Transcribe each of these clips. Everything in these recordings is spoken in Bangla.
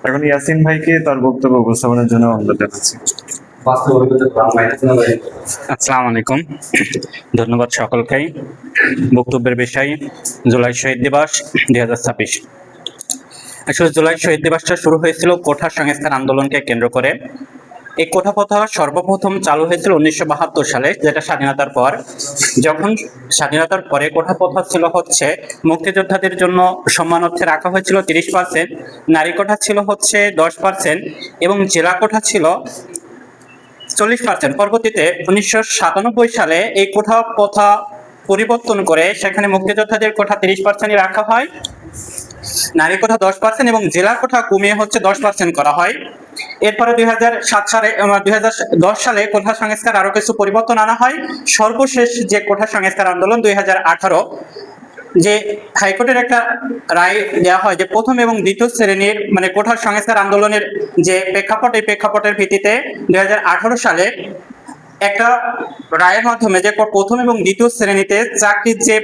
এখন ইয়াসিন ভাইকে তার বক্তব্য উপস্থাপনের জন্য অনুরোধ জানাচ্ছি। আসসালামু আলাইকুম, ধন্যবাদ সকলকেই। বক্তব্যের বিষয় জুলাই শহীদ দিবস 2026। আসলে জুলাই শহীদ দিবসটা শুরু হয়েছিল কোঠা সংস্কার আন্দোলনকে কেন্দ্র করে। এই কোঠা প্রথা সর্বপ্রথম চালু হয়েছিল 1972 সালে, যেটা স্বাধীনতার পর। যখন স্বাধীনতার পরে কোঠা প্রথা ছিল হচ্ছে মুক্তিযোদ্ধাদের জন্য সম্মান অর্থে রাখা হয়েছিল 30%, নারী কোঠা ছিল হচ্ছে 10% এবং জেলা কোঠা ছিল 40%। পরবর্তীতে 1997 সালে এই কোঠা প্রথা পরিবর্তন করে সেখানে মুক্তিযোদ্ধাদের কোঠা 30%ই রাখা হয়, নারী কোঠা 10% এবং জেলা কোঠা কমিয়ে হচ্ছে 10% করা হয়। এরপরে 2010 সালে কোঠা সংস্কার আরো কিছু পরিবর্তন আনা হয়। সর্বশেষ যে কোঠা সংস্কার আন্দোলন 2018, যে হাইকোর্টের একটা রায় দেওয়া হয় যে প্রথম এবং দ্বিতীয় শ্রেণীর মানে কোঠা সংস্কার আন্দোলনের যে প্রেক্ষাপট, এই প্রেক্ষাপটের ভিত্তিতে 2018 সালে একটা রায়ের মাধ্যমে যে প্রথম এবং দ্বিতীয় শ্রেণীতে চাকরির যে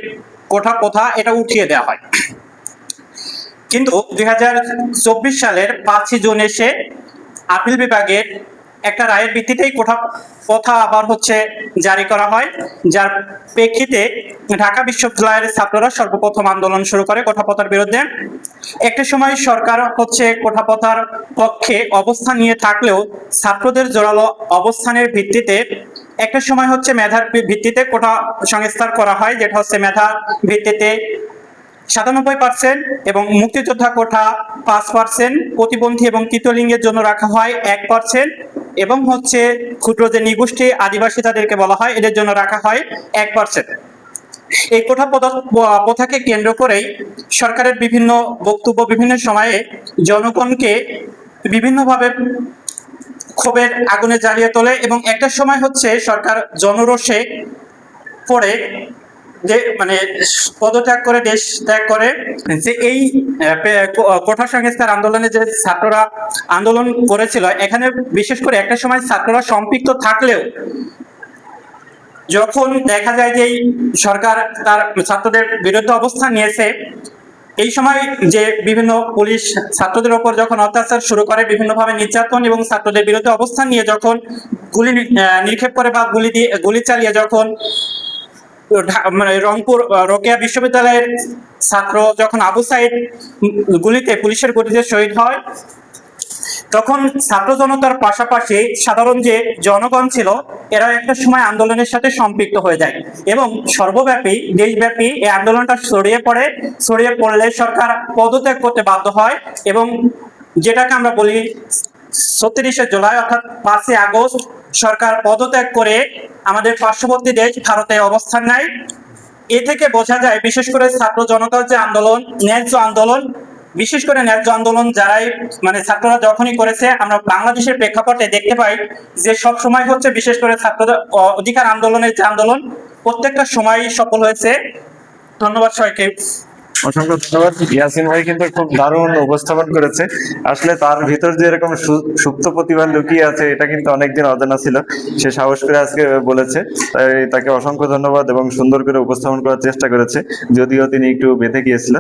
কোঠা প্রথা এটা উঠিয়ে দেওয়া হয়। কিন্তু 2024 সালের 5 জুন এসে আপিল বিভাগের একটা রায়ের ভিত্তিতেই কোঠা প্রথা আবার হচ্ছে জারি করা হয়, যার প্রেক্ষিতে ঢাকা বিশ্ববিদ্যালয়ের ছাত্ররা সর্বপ্রথম আন্দোলন শুরু করে কোঠা প্রথার বিরুদ্ধে। একটা সময় সরকার হচ্ছে কোঠা প্রথার পক্ষে অবস্থান নিয়ে থাকলেও ছাত্রদের জোরালো অবস্থানের ভিত্তিতে একটা সময় হচ্ছে মেধার ভিত্তিতে কোঠা সংস্কার করা হয়, যেটা হচ্ছে মেধা ভিত্তিতে 97% এবং মুক্তিযোদ্ধা কোঠা 5%, প্রতিবন্ধী এবং তৃতীয়লিঙ্গের জন্য রাখা হয় 1% এবং হচ্ছে ক্ষুদ্র যে নিগোষ্ঠী আদিবাসী তাদেরকে বলা হয় এদের জন্য রাখা হয় 1%। এই কোঠা প্রথাকে কেন্দ্র করেই সরকারের বিভিন্ন বক্তব্য বিভিন্ন সময়ে জনগণকে বিভিন্নভাবে ক্ষোভের আগুনে জ্বালিয়ে তোলে এবং একটা সময় হচ্ছে সরকার জনরোষে পড়ে যে মানে পদত্যাগ করে দেশ ত্যাগ করে। যে এই কোঠা সংস্কার আন্দোলনে যে ছাত্ররা আন্দোলন করেছিল, এখানে বিশেষ করে একটা সময় ছাত্ররা সম্পৃক্ত থাকলেও যখন দেখা যায় যে সরকার তার ছাত্রদের বিরুদ্ধে অবস্থান নিয়েছে, এই সময় যে বিভিন্ন পুলিশ ছাত্রদের ওপর যখন অত্যাচার শুরু করে, বিভিন্নভাবে নির্যাতন এবং ছাত্রদের বিরুদ্ধে অবস্থান নিয়ে যখন গুলি নিক্ষেপ করে বা গুলি চালিয়ে যখন মানে রংপুর রোকেয়া বিশ্ববিদ্যালয়ের ছাত্র যখন আবু সাইদ পুলিশের গুলিতে শহীদ হয়, তখন ছাত্র জনতার পাশাপাশি সাধারণ যে জনগণ ছিল এরা একটা সময় আন্দোলনের সাথে সম্পৃক্ত হয়ে যায় এবং সর্বব্যাপী দেশব্যাপী এই আন্দোলনটা ছড়িয়ে পড়লে সরকার পদত্যাগ করতে বাধ্য হয় এবং যেটাকে আমরা বলি 36শে জুলাই অর্থাৎ 5ই আগস্ট সরকার পদত্যাগ করে আমাদের পার্শ্ববর্তী দেশ ভারতে অবস্থান নেয়। এ থেকে বোঝা যায় বিশেষ করে ছাত্র জনতার যে আন্দোলন, ন্যায্য আন্দোলন, বিশেষ করে ন্যায্য আন্দোলন যারাই মানে ছাত্ররা যখনই করেছে, আমরা বাংলাদেশের প্রেক্ষাপটে দেখতে পাই যে সব সময় হচ্ছে বিশেষ করে ছাত্রদের অধিকার আন্দোলনের যে আন্দোলন প্রত্যেকটা সময় সফল হয়েছে। ধন্যবাদ সবাইকে। অসংখ্য ধন্যবাদ। ইয়াসিন ভাই কিন্তু খুব দারুণ উপস্থাপন করেছে। আসলে তার ভিতর যে এরকম সুপ্ত প্রতিভা লুকিয়ে আছে এটা কিন্তু অনেকদিন অজানা ছিল, সে সাহস করে আজকে বলেছে, তাই তাকে অসংখ্য ধন্যবাদ এবং সুন্দর করে উপস্থাপন করার চেষ্টা করেছে, যদিও তিনি একটু বেঁধে গিয়েছিল।